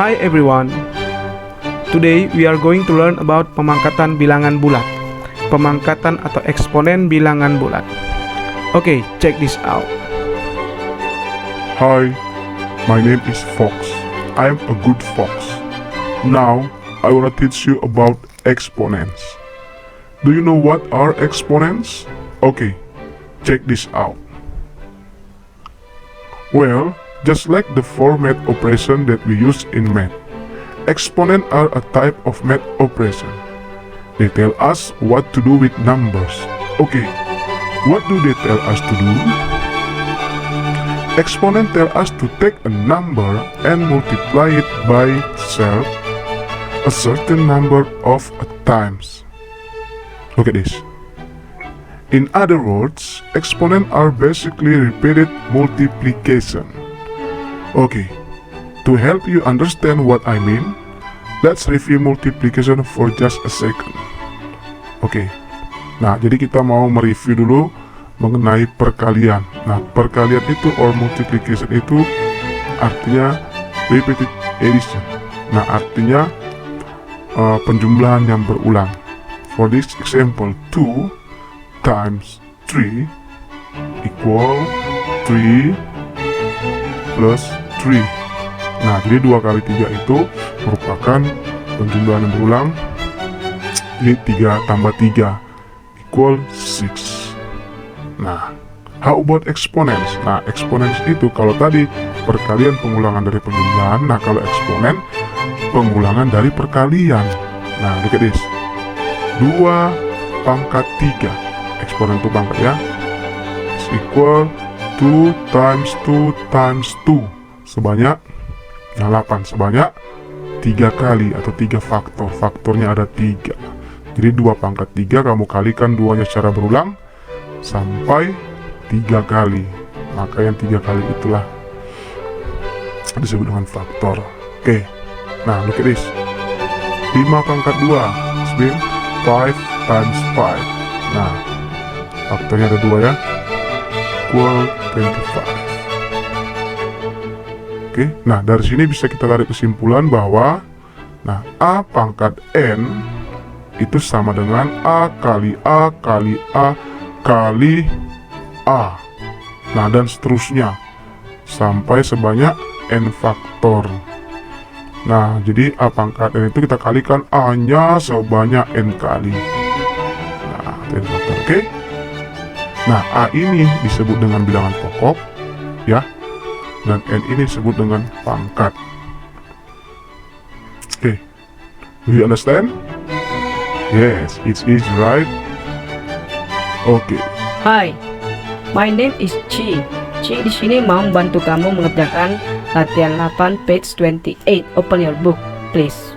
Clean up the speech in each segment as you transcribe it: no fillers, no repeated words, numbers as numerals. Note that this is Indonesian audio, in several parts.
Hi everyone. Today we are going to learn about pemangkatan bilangan bulat. Pemangkatan atau eksponen bilangan bulat. Okay, check this out. Hi, my name is Fox. I am a good fox. Now, I want to teach you about exponents. Do you know what are exponents? Okay, check this out. Well, just like the format operation that we use in math, exponents are a type of math operation. They tell us what to do with numbers. Okay, what do they tell us to do? Exponent tell us to take a number and multiply it by itself a certain number of times. Look at this. In other words, exponents are basically repeated multiplication. Okay, to help you understand what I mean, let's review multiplication for just a second. Oke, nah jadi kita mau mereview dulu mengenai perkalian. Nah, perkalian itu or multiplication itu artinya repeated addition. Nah, artinya penjumlahan yang berulang. For this example, 2 times 3 equal 3 plus 3. Nah, jadi 2 kali 3 itu merupakan penjumlahan yang berulang. Jadi 3 tambah 3 equal 6. Nah, how about exponents? Nah, exponents itu kalau tadi perkalian pengulangan dari penjumlahan, nah kalau eksponen pengulangan dari perkalian. Nah, look at this. 2 pangkat 3. Eksponen itu pangkat ya. Is equal 2 times 2 times 2. Sebanyak 8. Sebanyak 3 kali atau 3 faktor. Faktornya ada 3. Jadi 2 pangkat 3 kamu kalikan duanya secara berulang sampai 3 kali. Maka yang 3 kali itulah disebut dengan faktor. Oke. Nah, look at this. 5 pangkat 2 is been 5 times 5. Nah, faktornya ada 2 ya. Equal 25. Oke. Nah, dari sini bisa kita tarik kesimpulan bahwa nah, A pangkat N itu sama dengan A kali A kali A kali A. Nah, dan seterusnya sampai sebanyak N faktor. Nah, jadi A pangkat N itu kita kalikan A-nya sebanyak N kali. Nah, N faktor, oke? Nah, A ini disebut dengan bilangan pokok, ya. Dan N ini disebut dengan pangkat. Oke. Do you understand? Yes, it's easy, right? Oke. Hai, my name is Chi. Chi di sini mau membantu kamu mengerjakan latihan 8 page 28. Open your book, please.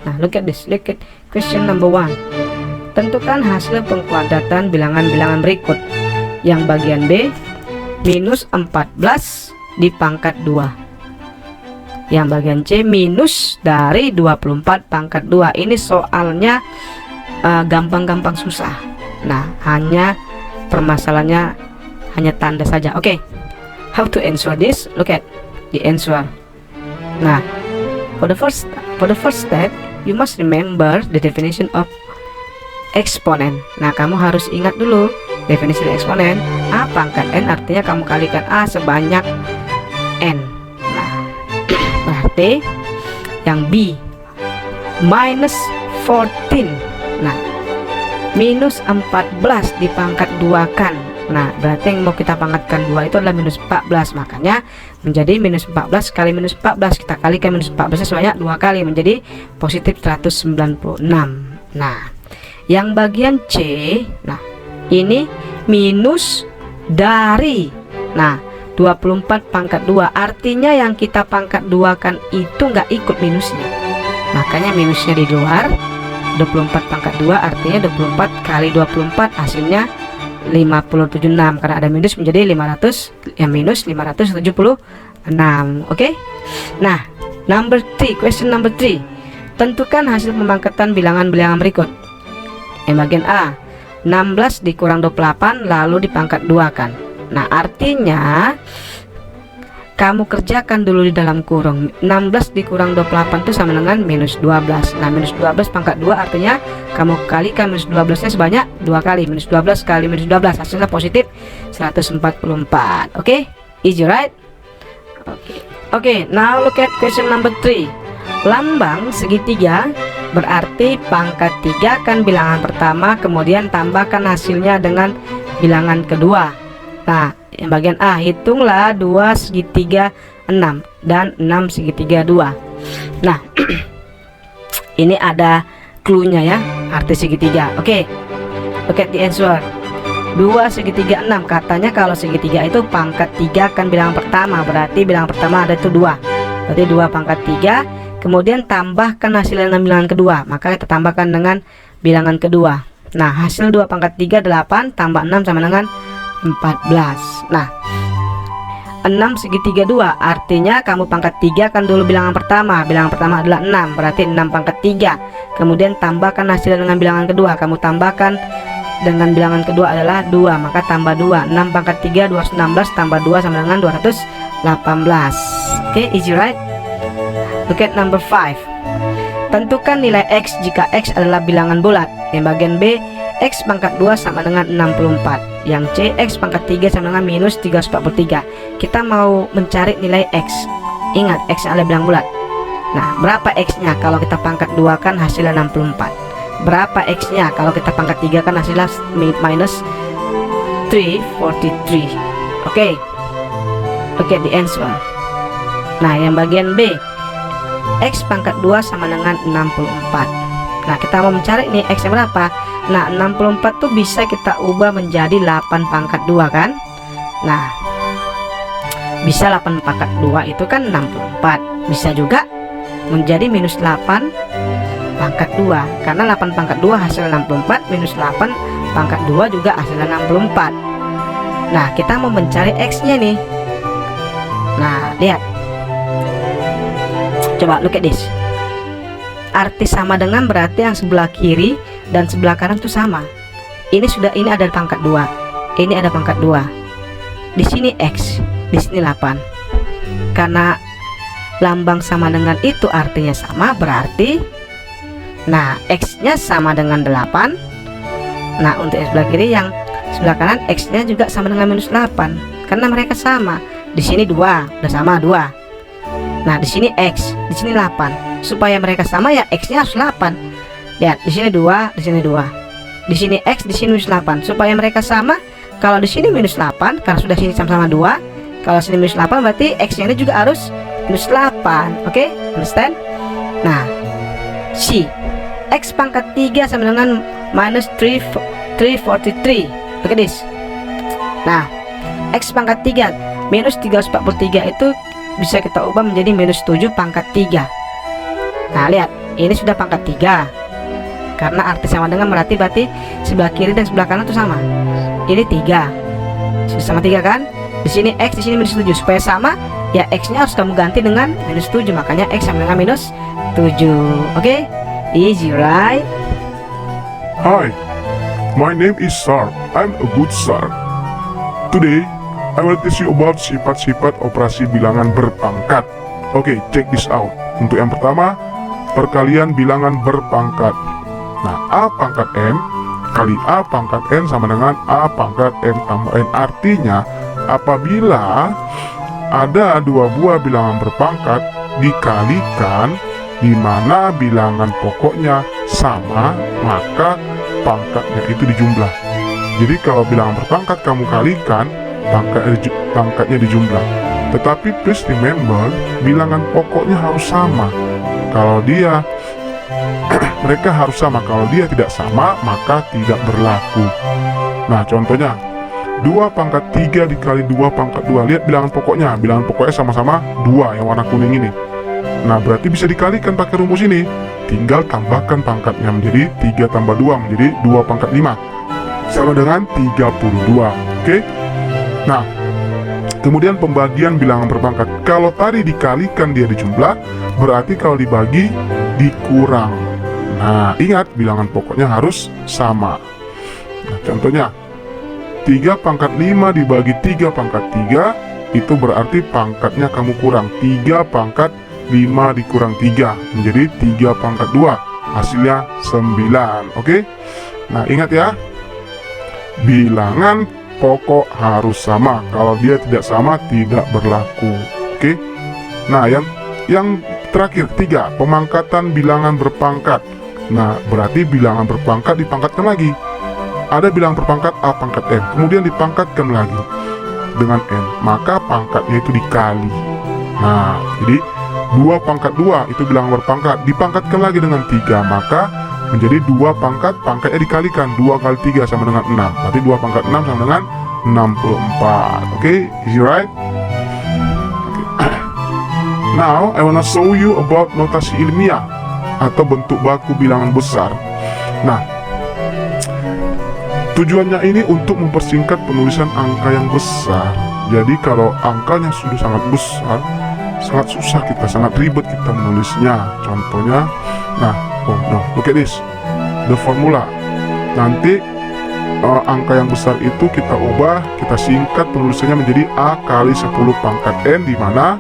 Nah, look at this. Look at question number 1. Tentukan hasil pengkuadratan bilangan-bilangan berikut. Yang bagian B, minus 14 di pangkat 2. Yang bagian C, minus dari 24 pangkat 2. Ini soalnya gampang-gampang susah. Nah, hanya permasalahannya hanya tanda saja. Oke. How to answer this? Look at the answer. Nah, for the first step, you must remember the definition of exponent. Nah, kamu harus ingat dulu definisi eksponen. A pangkat N artinya kamu kalikan A sebanyak N. Nah, berarti yang B minus 14. Nah, minus 14 di pangkat 2 kan. Nah, berarti yang mau kita pangkatkan 2 itu adalah minus 14. Makanya menjadi minus 14 kali minus 14. Kita kalikan minus 14 sebanyak 2 kali menjadi positif 196. Nah, yang bagian C, nah ini minus dari, nah 24 pangkat 2. Artinya yang kita pangkat 2 kan itu nggak ikut minusnya. Makanya minusnya di luar. 24 pangkat 2 artinya 24 kali 24 hasilnya 576. Karena ada minus menjadi 500, yang minus 576. Oke. Nah, number 3, question number 3. Tentukan hasil pemangkatan bilangan-bilangan berikut. Yang bagian A, 16 dikurang 28 lalu dipangkat 2 kan. Nah, artinya kamu kerjakan dulu di dalam kurung. 16 dikurang 28 itu sama dengan minus 12. Nah, minus 12 pangkat 2 artinya kamu kalikan minus 12 nya sebanyak 2 kali. Minus 12 kali minus 12 hasilnya positif 144. Oke, easy right? Oke, now look at question number 3. Lambang segitiga berarti pangkat 3 kan bilangan pertama, kemudian tambahkan hasilnya dengan bilangan kedua. Nah, yang bagian A, hitunglah 2 segitiga 6 dan 6 segitiga 2. Nah, ini ada clue-nya ya, arti segitiga. Oke, look at the answer. 2 segitiga 6, katanya kalau segitiga itu pangkat 3 kan bilangan pertama, berarti bilangan pertama ada itu 2. Berarti 2 pangkat 3, kemudian tambahkan hasilnya dengan bilangan kedua, maka kita tambahkan dengan bilangan kedua. Nah, hasil 2 pangkat 3 8 tambah 6 sama dengan 14. Nah, 6 segitiga 2 artinya kamu pangkat 3 kan dulu bilangan pertama. Bilangan pertama adalah 6, berarti 6 pangkat 3. Kemudian tambahkan hasilnya dengan bilangan kedua. Kamu tambahkan dengan bilangan kedua adalah 2, maka tambah 2. 6 pangkat 3 216 tambah 2 sama dengan 218. Oke, easy right? Look at number 5. Tentukan nilai X jika X adalah bilangan bulat. Yang bagian B, X pangkat 2 sama dengan 64. Yang C, X pangkat 3 sama dengan minus 343. Kita mau mencari nilai X. Ingat, X adalah bilangan bulat. Nah, berapa X nya? Kalau kita pangkat 2 kan hasilnya 64. Berapa X nya? Kalau kita pangkat 3 kan hasilnya minus 343. Oke, look at the answer. Nah, yang bagian B, X pangkat 2 sama dengan 64. Nah, kita mau mencari nih X nya berapa. Nah, 64 tuh bisa kita ubah menjadi 8 pangkat 2 kan. Nah, bisa 8 pangkat 2 itu kan 64. Bisa juga menjadi minus 8 pangkat 2, karena 8 pangkat 2 hasil 64 minus 8 pangkat 2 juga hasilnya 64. Nah, kita mau mencari X nya nih. Nah, lihat, coba look at this. Arti sama dengan berarti yang sebelah kiri dan sebelah kanan itu sama. Ini ada pangkat 2. Ini ada pangkat 2. Di sini X, di sini 8. Karena lambang sama dengan itu artinya sama, berarti nah X-nya sama dengan 8. Nah, untuk yang sebelah kiri, yang sebelah kanan X-nya juga sama dengan minus 8. Karena mereka sama. Di sini 2, udah sama 2. Nah, di sini X, di sini 8. Supaya mereka sama ya X-nya harus 8. Lihat, di sini 2, di sini 2. Di sini X, di sini minus 8. Supaya mereka sama, kalau di sini minus 8 karena sudah sini sama-sama 2. Kalau sini minus 8 berarti X-nya ini juga harus minus 8. Oke, understand? Nah, C, X pangkat 3 sama dengan minus 343. Look at this. Nah, X pangkat 3 minus 343 itu bisa kita ubah menjadi minus 7 pangkat 3. Nah, lihat, ini sudah pangkat 3. Karena arti sama dengan berarti sebelah kiri dan sebelah kanan itu sama. Ini 3. Sama 3 kan? Di sini X, di sini minus 7. Supaya sama, ya X-nya harus kamu ganti dengan minus 7. Makanya X sama dengan minus 7. Oke? Easy right? Hi, my name is Sar. I'm a good Sar. Today, I will teach you about sifat-sifat operasi bilangan berpangkat. Oke, check this out. Untuk yang pertama, perkalian bilangan berpangkat. Nah, A pangkat M kali A pangkat N sama dengan A pangkat M tambah N. Artinya, apabila ada dua buah bilangan berpangkat dikalikan di mana bilangan pokoknya sama, maka pangkatnya itu dijumlah. Jadi kalau bilangan berpangkat kamu kalikan, pangkatnya dijumlah. Tetapi please remember, bilangan pokoknya harus sama. Kalau dia mereka harus sama. Kalau dia tidak sama, maka tidak berlaku. Nah, contohnya 2 pangkat 3 dikali 2 pangkat 2. Lihat bilangan pokoknya sama-sama 2 yang warna kuning ini. Nah, berarti bisa dikalikan pakai rumus ini. Tinggal tambahkan pangkatnya menjadi 3 tambah 2 menjadi 2 pangkat 5 sama dengan 32. Oke? Nah, kemudian pembagian bilangan berpangkat. Kalau tadi dikalikan dia dijumlah, berarti kalau dibagi dikurang. Nah, ingat bilangan pokoknya harus sama. Nah, contohnya 3 pangkat 5 dibagi 3 pangkat 3 itu berarti pangkatnya kamu kurang. 3 pangkat 5 dikurang 3 menjadi 3 pangkat 2, hasilnya 9. Oke. Nah, ingat ya, bilangan pokok harus sama. Kalau dia tidak sama, tidak berlaku. Oke. Nah, yang terakhir, 3, pemangkatan bilangan berpangkat. Nah, berarti bilangan berpangkat dipangkatkan lagi. Ada bilangan berpangkat A pangkat N, kemudian dipangkatkan lagi dengan N, maka pangkatnya itu dikali. Nah, jadi 2 pangkat 2 itu bilangan berpangkat, dipangkatkan lagi dengan 3, maka menjadi 2 pangkat, pangkatnya dikalikan. 2 kali 3 sama dengan 6, berarti 2 pangkat 6 sama dengan 64. Oke, is it right? Okay. Now, I wanna show you about notasi ilmiah atau bentuk baku bilangan besar. Nah, tujuannya ini untuk mempersingkat penulisan angka yang besar. Jadi kalau angkanya sudah sangat besar, sangat susah kita, sangat ribet kita menulisnya. Contohnya, nah, look at this, the formula. Nanti angka yang besar itu kita ubah, kita singkat penulisannya menjadi A kali 10 pangkat N, di mana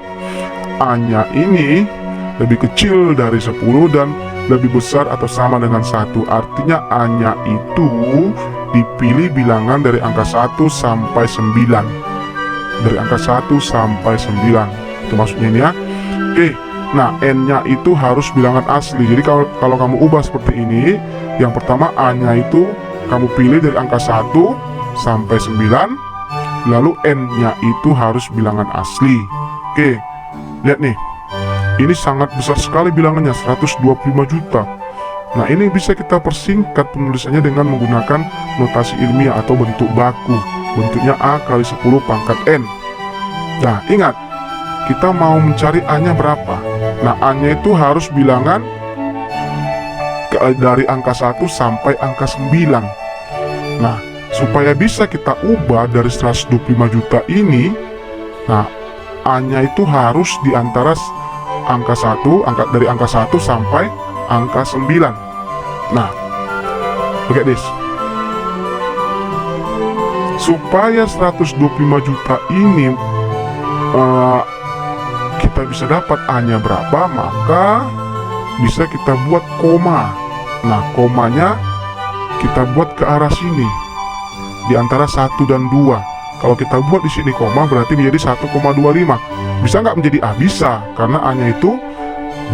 A-nya ini lebih kecil dari 10 dan lebih besar atau sama dengan 1. Artinya A-nya itu dipilih bilangan dari angka 1 sampai 9. Dari angka 1 sampai 9. Itu maksudnya ini ya. Oke, nah N-nya itu harus bilangan asli. Jadi kalau kamu ubah seperti ini, yang pertama A-nya itu kamu pilih dari angka 1 sampai 9, lalu N-nya itu harus bilangan asli. Oke, lihat nih. Ini sangat besar sekali bilangannya, 125 juta. Nah, ini bisa kita persingkat penulisannya dengan menggunakan notasi ilmiah atau bentuk baku. Bentuknya A kali 10 pangkat N. Nah, ingat, kita mau mencari A-nya berapa. Nah, A-nya itu harus bilangan dari angka 1 sampai angka 9. Nah, supaya bisa kita ubah dari 125 juta ini, nah, A-nya itu harus di antara angka 1, dari angka 1 sampai angka 9. Nah, look at this. Supaya 125 juta ini kita bisa dapat A-nya berapa, maka bisa kita buat koma. Nah, komanya kita buat ke arah sini, di antara 1 dan 2. Kalau kita buat di sini koma, berarti menjadi 1,25. Bisa nggak menjadi A? Bisa, karena A-nya itu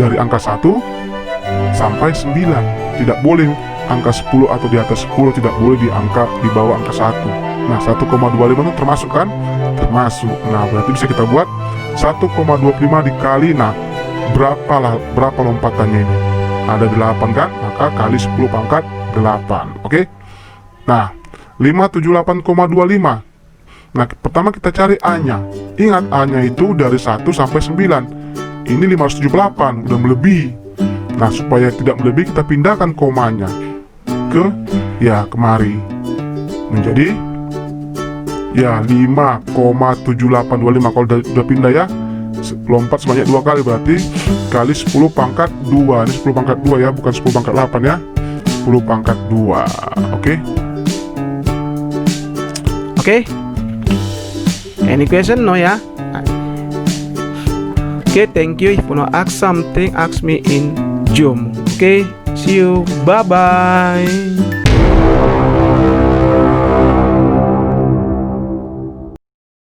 dari angka 1 sampai 9. Tidak boleh angka 10 atau di atas 10, tidak boleh di bawah angka 1. Nah, 1,25 itu termasuk kan? Termasuk. Nah, berarti bisa kita buat 1,25 dikali, nah, berapa lompatannya ini? Ada 8 kan? Maka kali 10 pangkat 8. Oke? Nah, 578,25. Nah, pertama kita cari A-nya. Ingat, A-nya itu dari 1 sampai 9. Ini 578, udah melebihi. Nah, supaya tidak melebihi, kita pindahkan komanya ke, kemari. Menjadi, 5,7825. Kalau udah pindah ya, lompat sebanyak 2 kali, berarti kali 10 pangkat 2. Ini 10 pangkat 2 ya, bukan 10 pangkat 8 ya. 10 pangkat 2. Oke? Oke? Any question? No ya? Okay, thank you. If you wanna ask something, ask me in Zoom. Okay, see you. Bye bye.